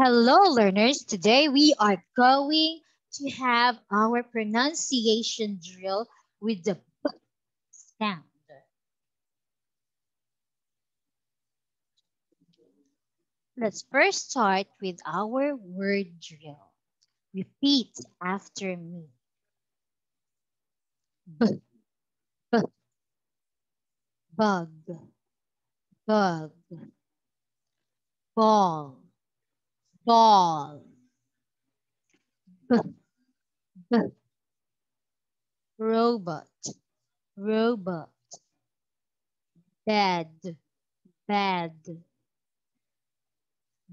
Hello, learners. Today we are going to have our pronunciation drill with the B sound. Let's first start with our word drill. Repeat after me. B, b, bug, bug, ball, ball, b, b, robot, robot, bed, bed,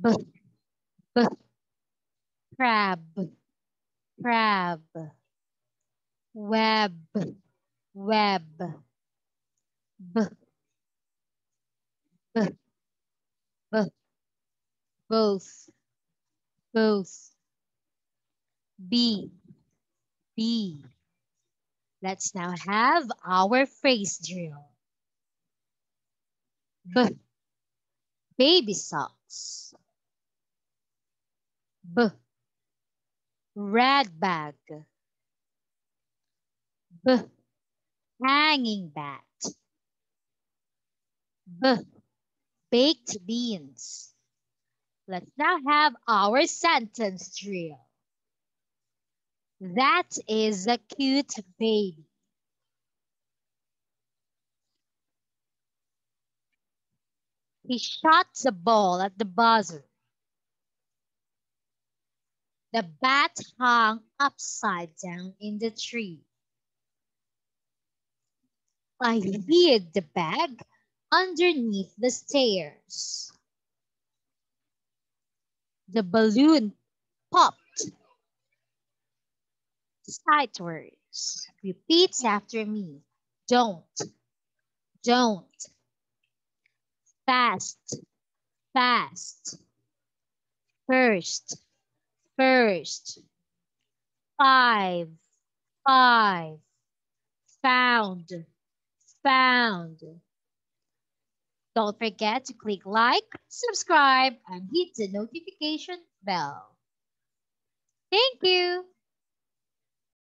b, b, crab, crab, web, web, b, b, b, both, both, b, b. Let's now have our phrase drill. B, baby socks. B, red bag. B, hanging bat. B, baked beans. Let's now have our sentence drill. That is a cute baby. He shot the ball at the buzzer. The bat hung upside down in the tree. I hid the bag underneath the stairs. The balloon popped sideways. Repeat after me. Don't, don't. Fast, fast. First, first. 5, 5. Found, found. Don't forget to click like, subscribe, and hit the notification bell. Thank you.